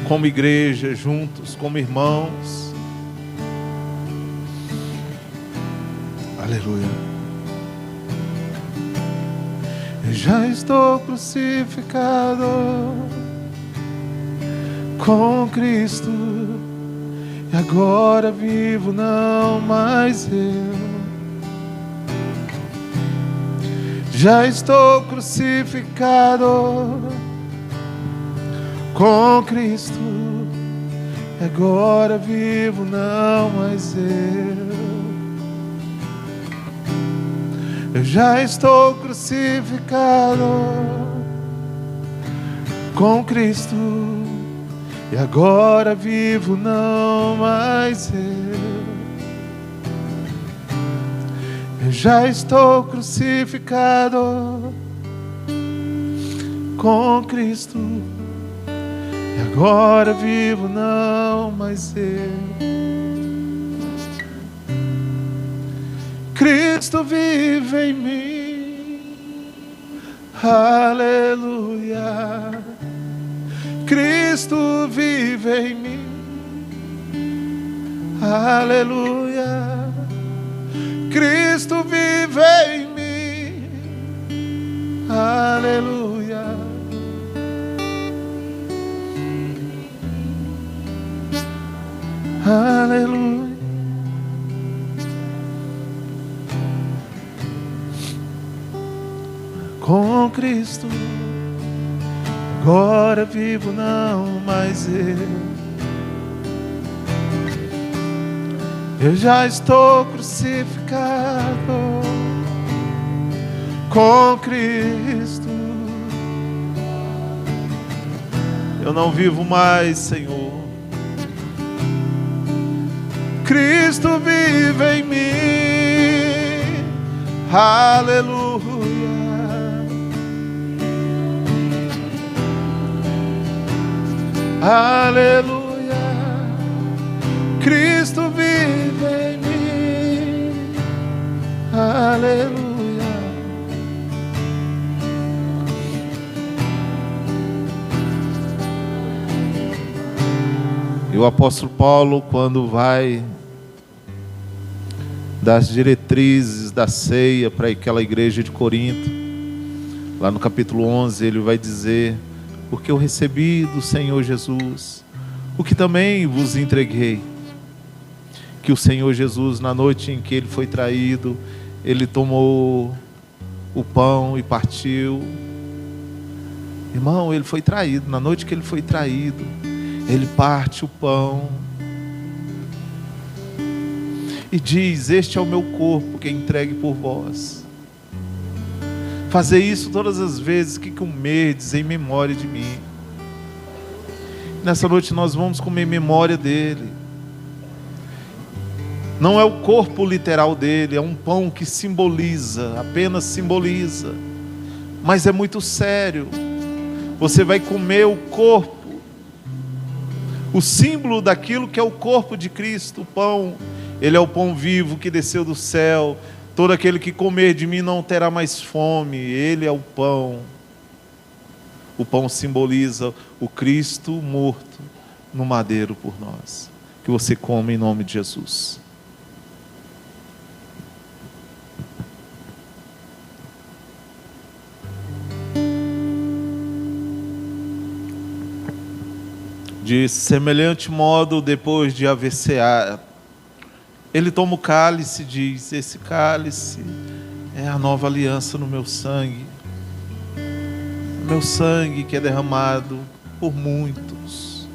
como igreja, juntos, como irmãos. Aleluia. Eu já estou crucificado com Cristo, e agora vivo não mais eu. Já estou crucificado com Cristo, e agora vivo não mais eu. Eu já estou crucificado com Cristo, e agora vivo não mais eu. Eu já estou crucificado com Cristo, e agora vivo não mais eu. Cristo vive em mim, aleluia. Cristo vive em mim, aleluia. Cristo vive em mim, aleluia. Aleluia. Com Cristo, agora vivo não mais eu. Eu já estou crucificado com Cristo. Eu não vivo mais, Senhor. Cristo vive em mim, aleluia. Aleluia, Cristo vive em mim, aleluia. E o apóstolo Paulo, quando vai dar as diretrizes da ceia para aquela igreja de Corinto, lá no capítulo 11, ele vai dizer: porque eu recebi do Senhor Jesus o que também vos entreguei, que o Senhor Jesus, na noite em que ele foi traído, ele tomou o pão e partiu. Irmão, ele foi traído. Na noite que ele foi traído, ele parte o pão e diz: este é o meu corpo que é entregue por vós. Fazer isso todas as vezes que comerdes em memória de mim. Nessa noite nós vamos comer memória dele. Não é o corpo literal dele, é um pão que simboliza, apenas simboliza. Mas é muito sério. Você vai comer o corpo, o símbolo daquilo que é o corpo de Cristo. O pão, ele é o pão vivo que desceu do céu. Todo aquele que comer de mim não terá mais fome. Ele é o pão. O pão simboliza o Cristo morto no madeiro por nós. Que você coma em nome de Jesus. De semelhante modo, depois de haver ceado, ele toma o cálice e diz: esse cálice é a nova aliança no meu sangue. meu sangue que é derramado por muitos,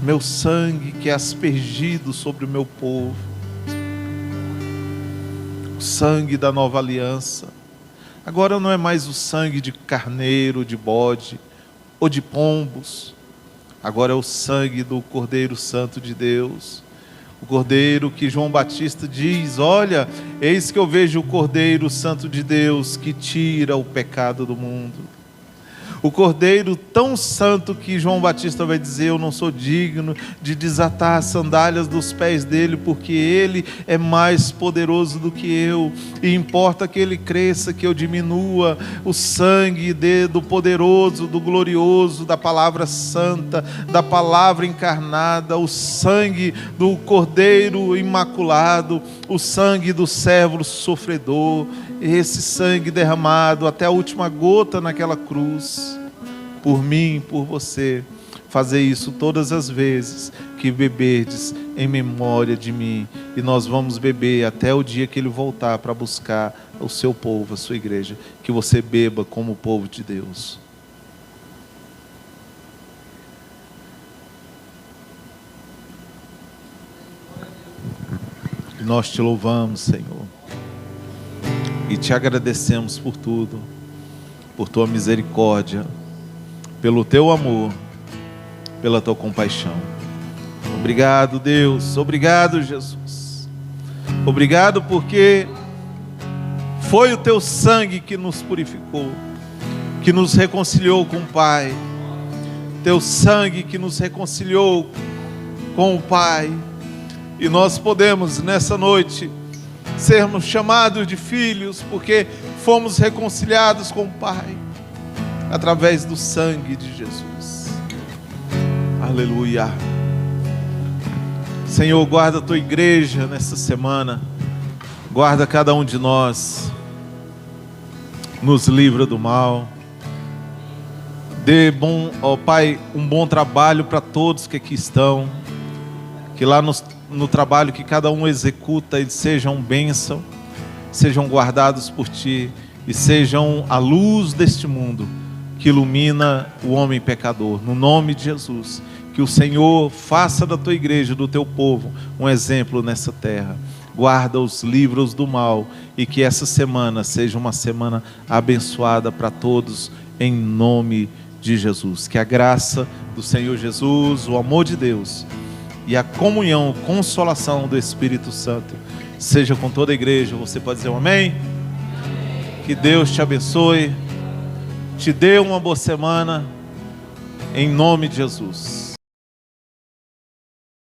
meu sangue que é aspergido sobre o meu povo, o sangue da nova aliança. Agora não é mais o sangue de carneiro, de bode ou de pombos. Agora é o sangue do Cordeiro Santo de Deus. O Cordeiro que João Batista diz: olha, eis que eu vejo o Cordeiro Santo de Deus que tira o pecado do mundo. O Cordeiro tão santo que João Batista vai dizer: eu não sou digno de desatar as sandálias dos pés dele, porque ele é mais poderoso do que eu, e importa que ele cresça, que eu diminua. O sangue do poderoso, do glorioso, da palavra santa, da palavra encarnada, o sangue do Cordeiro imaculado, o sangue do servo sofredor, esse sangue derramado até a última gota naquela cruz, por mim, por você. Fazer isso todas as vezes que beberdes em memória de mim. E nós vamos beber até o dia que ele voltar para buscar o seu povo, a sua igreja. Que você beba como o povo de Deus. E nós te louvamos, Senhor, e te agradecemos por tudo, por tua misericórdia, pelo teu amor, pela tua compaixão. Obrigado, Deus. Obrigado, Jesus. Obrigado porque foi o teu sangue que nos purificou, que nos reconciliou com o Pai. Teu sangue que nos reconciliou com o Pai. E nós podemos nessa noite sermos chamados de filhos, porque fomos reconciliados com o Pai através do sangue de Jesus. Aleluia. Senhor, guarda a tua igreja nessa semana, guarda cada um de nós, nos livra do mal. Dê ó Pai, um bom trabalho para todos que aqui estão, que lá no trabalho que cada um executa, eles sejam bênção, sejam guardados por Ti e sejam a luz deste mundo que ilumina o homem pecador. No nome de Jesus, que o Senhor faça da Tua igreja, do Teu povo, um exemplo nessa terra. Guarda-os, livra-os do mal, e que essa semana seja uma semana abençoada para todos, em nome de Jesus. Que a graça do Senhor Jesus, o amor de Deus e a comunhão, consolação do Espírito Santo seja com toda a igreja. Você pode dizer um amém? Que Deus te abençoe, te dê uma boa semana, em nome de Jesus.